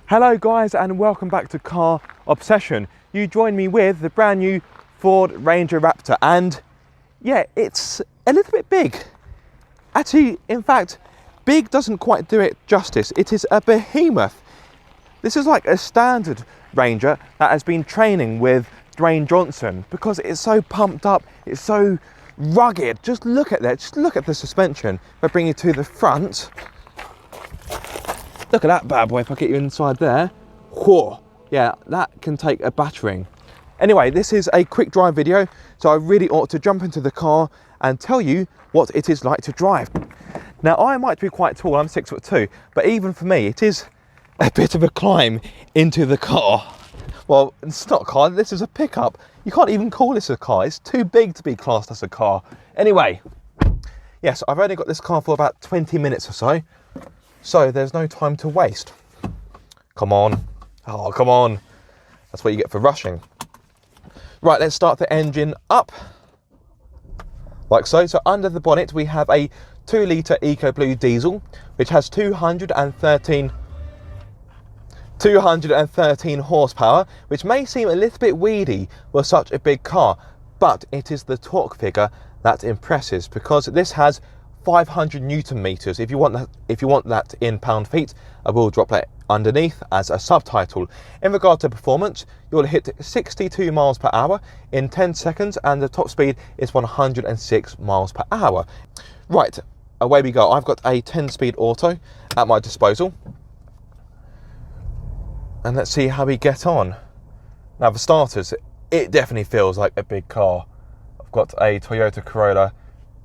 Hello guys, and welcome back to Car Obsession. You join me with the brand new Ford Ranger Raptor, and yeah, it's a little bit big. Actually, in fact, big doesn't quite do it justice. It is a behemoth. This is like a standard Ranger that has been training with Dwayne Johnson because it's so pumped up, it's so rugged. Just look at that, just look at the suspension. If I bring you to the front, look at that bad boy. If I get you inside there, whoa, yeah, that can take a battering. Anyway, this is a quick drive video, so I really ought to jump into the car and tell you what it is like to drive. Now, I might be quite tall, I'm 6'2", but even for me, it is a bit of a climb into the car. Well, it's not a car, this is a pickup. You can't even call this a car, it's too big to be classed as a car. Anyway, yes, I've only got this car for about 20 minutes or so there's no time to waste. Come on, oh, come on. That's what you get for rushing. Right, let's start the engine up, like so. So under the bonnet, we have a 2-litre EcoBlue diesel, which has 213 horsepower, which may seem a little bit weedy for such a big car, but it is the torque figure that impresses, because this has 500 Newton meters. If you want that in pound feet, I will drop that underneath as a subtitle. In regard to performance, you'll hit 62 miles per hour in 10 seconds, and the top speed is 106 miles per hour. Right, away we go. I've got a 10-speed auto at my disposal, and let's see how we get on. Now, for starters, it definitely feels like a big car. I've got a Toyota Corolla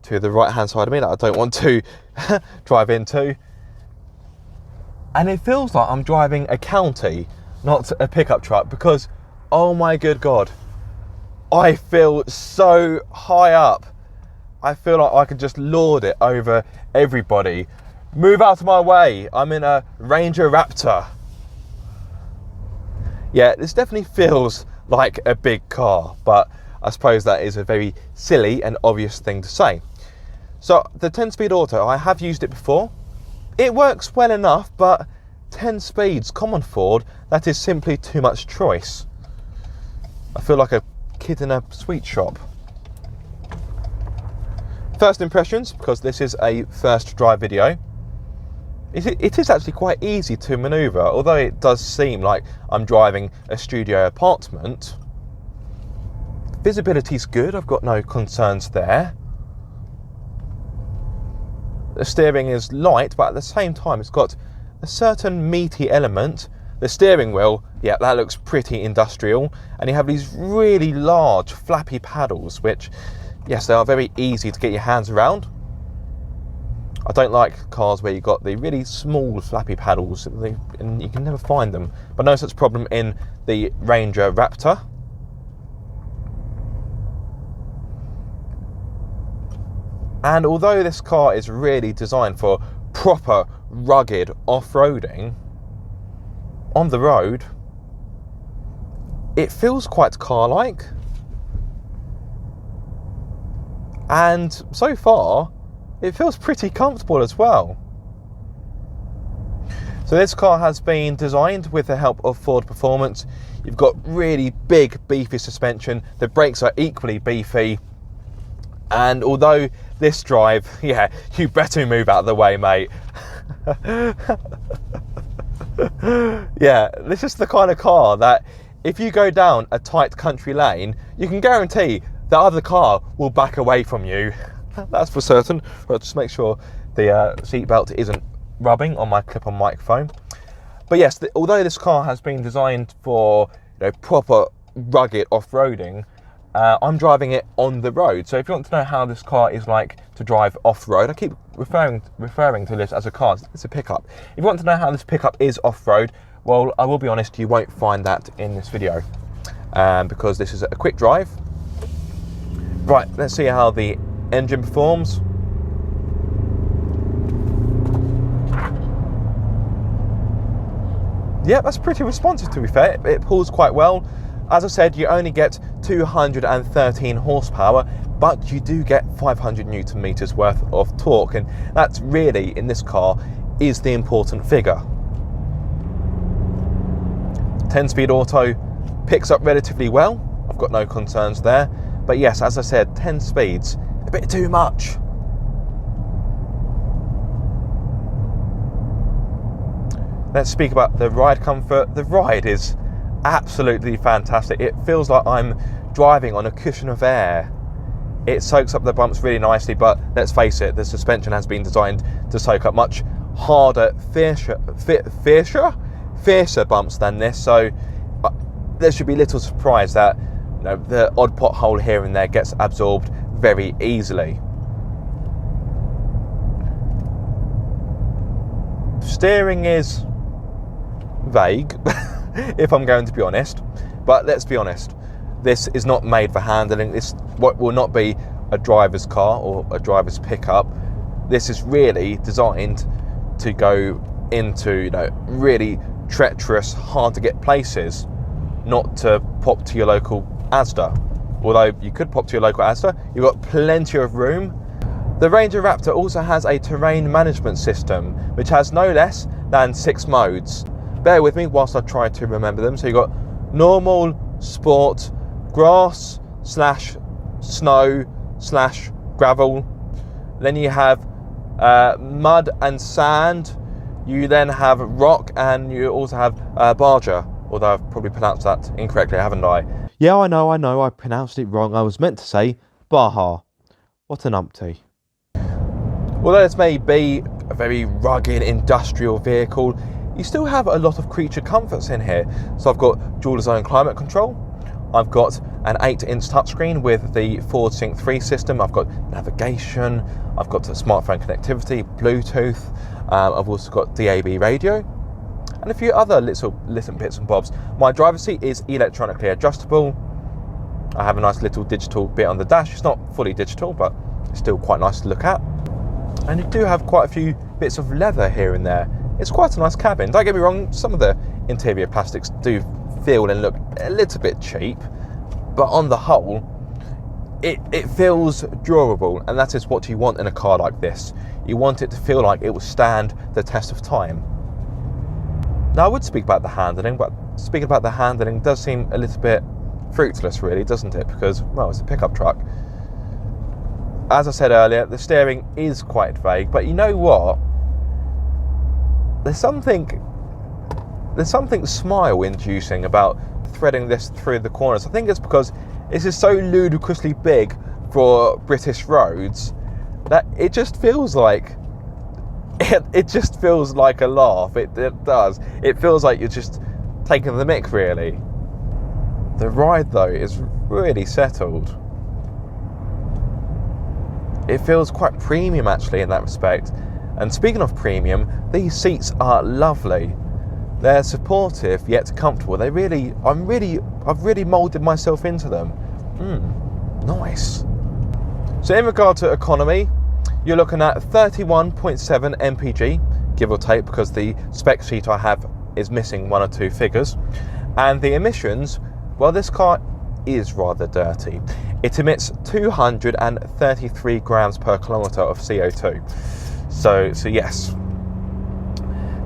to the right hand side of me that I don't want to drive into, and it feels like I'm driving a county, not a pickup truck, because oh my good god, I feel so high up. I feel like I could just lord it over everybody. Move out of my way, I'm in a Ranger Raptor. Yeah, this definitely feels like a big car, but I suppose that is a very silly and obvious thing to say. So the 10-speed auto, I have used it before. It works well enough, but 10 speeds, come on Ford, that is simply too much choice. I feel like a kid in a sweet shop. First impressions, because this is a first drive video. It is actually quite easy to manoeuvre, although it does seem like I'm driving a studio apartment. Visibility's good, I've got no concerns there. The steering is light, but at the same time it's got a certain meaty element. The steering wheel, yeah, that looks pretty industrial, and you have these really large flappy paddles, which, yes, they are very easy to get your hands around. I don't like cars where you've got the really small flappy paddles, and you can never find them, but no such problem in the Ranger Raptor. And although this car is really designed for proper rugged off-roading, on the road, it feels quite car-like. And so far, it feels pretty comfortable as well. So this car has been designed with the help of Ford Performance. You've got really big, beefy suspension. The brakes are equally beefy. And although this drive, yeah, you better move out of the way, mate. Yeah, this is the kind of car that if you go down a tight country lane, you can guarantee the other car will back away from you. That's for certain. Well, just make sure the seatbelt isn't rubbing on my clip-on microphone. But yes, although this car has been designed for, you know, proper rugged off-roading, I'm driving it on the road. So if you want to know how this car is like to drive off-road, I keep referring to this as a car. It's a pickup. If you want to know how this pickup is off-road, well, I will be honest, you won't find that in this video, because this is a quick drive. Right, let's see how the engine performs. Yeah, that's pretty responsive, to be fair. It pulls quite well. As I said, you only get 213 horsepower, but you do get 500 Newton meters worth of torque, and that's really, in this car, is the important figure. 10-speed auto picks up relatively well. I've got no concerns there. But yes, as I said, 10 speeds, a bit too much. Let's speak about the ride comfort. The ride is absolutely fantastic. It feels like I'm driving on a cushion of air. It soaks up the bumps really nicely, but let's face it, the suspension has been designed to soak up much harder, fiercer bumps than this. So there should be little surprise that the odd pothole here and there gets absorbed very easily. Steering is vague, if I'm going to be honest. But let's be honest, this is not made for handling. This will not be a driver's car or a driver's pickup. This is really designed to go into really treacherous, hard to get places, not to pop to your local Asda. Although you could pop to your local Asda, you've got plenty of room. The Ranger Raptor also has a terrain management system, which has no less than 6 modes. Bear with me whilst I try to remember them. So you've got normal, sport, grass / snow / gravel. Then you have mud and sand. You then have rock, and you also have Baja. Although I've probably pronounced that incorrectly, haven't I? Yeah, I know, I pronounced it wrong. I was meant to say Baja. What an umpty. Although this may be a very rugged industrial vehicle, you still have a lot of creature comforts in here. So I've got dual zone climate control. I've got an 8-inch touchscreen with the Ford Sync 3 system. I've got navigation. I've got smartphone connectivity, Bluetooth. I've also got DAB radio, and a few other little bits and bobs. My driver's seat is electronically adjustable. I have a nice little digital bit on the dash. It's not fully digital, but it's still quite nice to look at. And you do have quite a few bits of leather here and there. It's quite a nice cabin. Don't get me wrong, some of the interior plastics do feel and look a little bit cheap, but on the whole, it feels durable, and that is what you want in a car like this. You want it to feel like it will stand the test of time. Now, I would speak about the handling, but speaking about the handling does seem a little bit fruitless, really, doesn't it? Because, well, it's a pickup truck. As I said earlier, the steering is quite vague, but you know what? There's something smile-inducing about threading this through the corners. I think it's because this is so ludicrously big for British roads that it just feels like it just feels like a laugh. It does. It feels like you're just taking the mick, really. The ride, though, is really settled. It feels quite premium, actually, in that respect. And speaking of premium, these seats are lovely. They're supportive yet comfortable. I've really moulded myself into them. Nice. So in regard to economy, you're looking at 31.7 mpg, give or take, because the spec sheet I have is missing 1 or 2 figures. And the emissions, well, this car is rather dirty. It emits 233 grams per kilometre of CO2. So yes.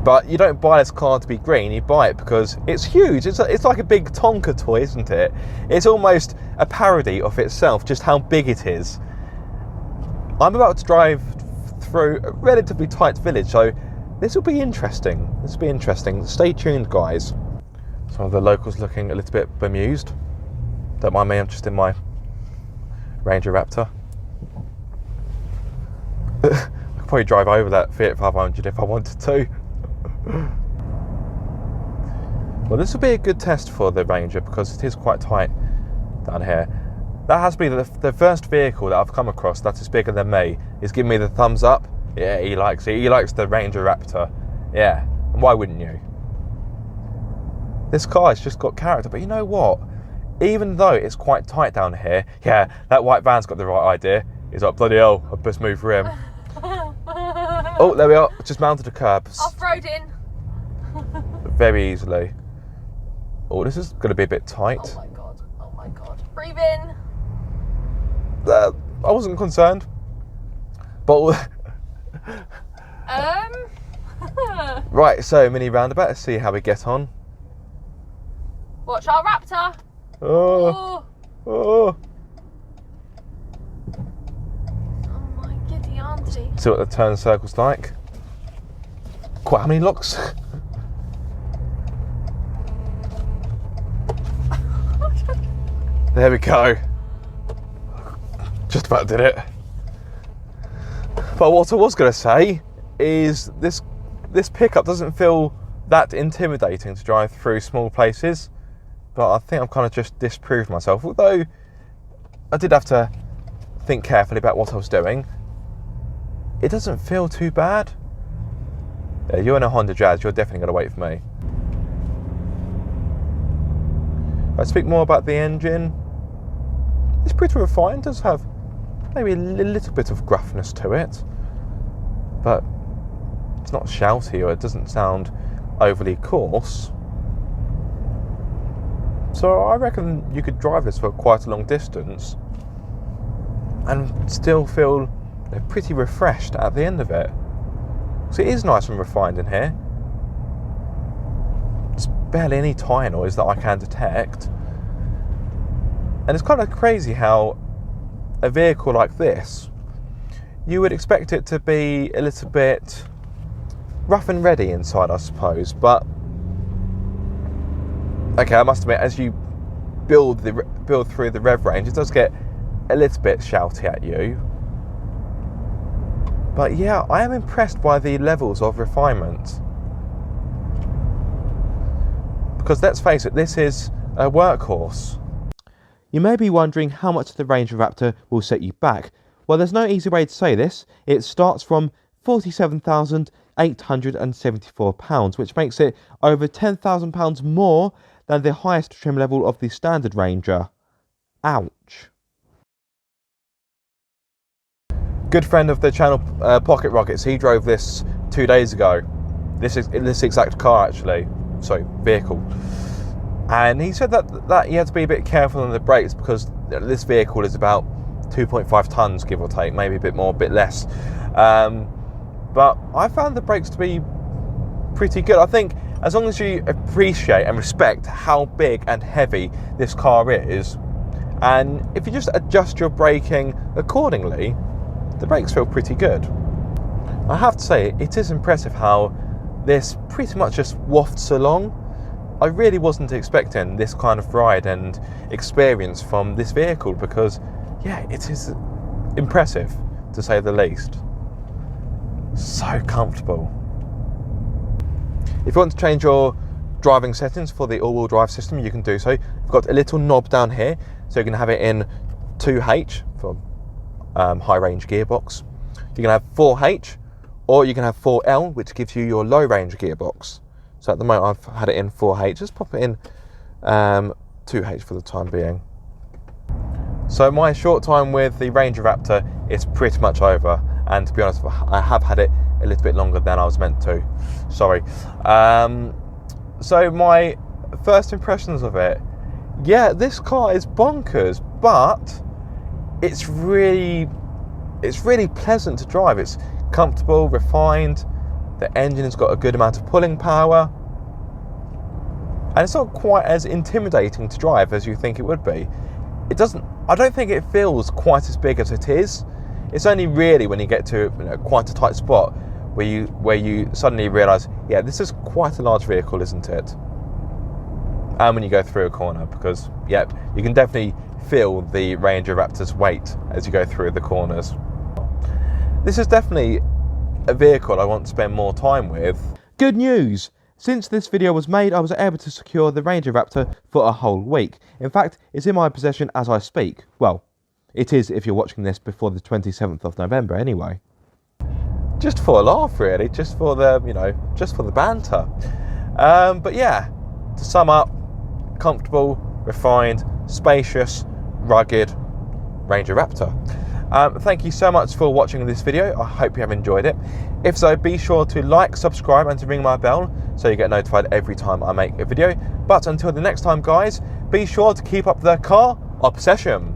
But you don't buy this car to be green, you buy it because it's huge. It's like a big Tonka toy, isn't it? It's almost a parody of itself, just how big it is. I'm about to drive through a relatively tight village, so this will be interesting. Stay tuned, guys. Some of the locals looking a little bit bemused. Don't mind me, I'm just in my Ranger Raptor. I could probably drive over that Fiat 500 if I wanted to. Well, this will be a good test for the Ranger because it is quite tight down here. That has to be the first vehicle that I've come across that is bigger than me. Is giving me the thumbs up. Yeah, he likes it. He likes the Ranger Raptor. Yeah, and why wouldn't you? This car has just got character, but you know what? Even though it's quite tight down here, yeah, that white van's got the right idea. He's like, bloody hell, I best move for him. Oh, there we are. Just mounted a curb. Off-roading. Very easily. Oh, this is going to be a bit tight. Oh my god. Breathe in. I wasn't concerned. But Right, right, so mini roundabout. Let's see how we get on. Watch our Raptor. Oh. Oh. Oh my giddy auntie. See what the turn circle's like. Quite how many locks? There we go. Just about did it. But what I was going to say is this pickup doesn't feel that intimidating to drive through small places. But I think I've kind of just disproved myself. Although I did have to think carefully about what I was doing. It doesn't feel too bad. Yeah, you're in a Honda Jazz, you're definitely going to wait for me. If I speak more about the engine, it's pretty refined, does have maybe a little bit of gruffness to it, but it's not shouty or it doesn't sound overly coarse. So I reckon you could drive this for quite a long distance and still feel pretty refreshed at the end of it. So it is nice and refined in here. There's barely any tyre noise that I can detect. And it's kind of crazy how a vehicle like this, you would expect it to be a little bit rough and ready inside, I suppose. But okay, I must admit, as you build through the rev range, it does get a little bit shouty at you. But yeah, I am impressed by the levels of refinement. Because let's face it, this is a workhorse. You may be wondering how much the Ranger Raptor will set you back. Well, there's no easy way to say this. It starts from £47,874, which makes it over £10,000 more than the highest trim level of the standard Ranger. Ouch. Good friend of the channel, Pocket Rockets, he drove this 2 days ago. This exact car, actually. Sorry, vehicle. And he said that you had to be a bit careful on the brakes because this vehicle is about 2.5 tons, give or take, maybe a bit more, a bit less. But I found the brakes to be pretty good. I think as long as you appreciate and respect how big and heavy this car is, and if you just adjust your braking accordingly, the brakes feel pretty good. I have to say, it is impressive how this pretty much just wafts along. I really wasn't expecting this kind of ride and experience from this vehicle because, yeah, it is impressive to say the least. So comfortable. If you want to change your driving settings for the all-wheel drive system, you can do so. You've got a little knob down here, so you can have it in 2H for high range gearbox. You can have 4H, or you can have 4L, which gives you your low range gearbox. So at the moment I've had it in 4H. Just pop it in 2H for the time being. So my short time with the Ranger Raptor is pretty much over, and to be honest, I have had it a little bit longer than I was meant to. Sorry. So my first impressions of it, yeah, this car is bonkers, but it's really pleasant to drive. It's comfortable, refined. The engine has got a good amount of pulling power, and it's not quite as intimidating to drive as you think it would be. I don't think it feels quite as big as it is. It's only really when you get to quite a tight spot where you suddenly realise, yeah, this is quite a large vehicle, isn't it? And when you go through a corner, because yep, you can definitely feel the Ranger Raptor's weight as you go through the corners. This is definitely a vehicle I want to spend more time with. Good news! Since this video was made, I was able to secure the Ranger Raptor for a whole week. In fact, it's in my possession as I speak. Well, it is if you're watching this before the 27th of November anyway. Just for a laugh, really, just for the banter. But yeah, to sum up, comfortable, refined, spacious, rugged Ranger Raptor. Thank you so much for watching this video. I hope you have enjoyed it. If so, be sure to like, subscribe and to ring my bell so you get notified every time I make a video. But until the next time, guys, be sure to keep up the car obsession.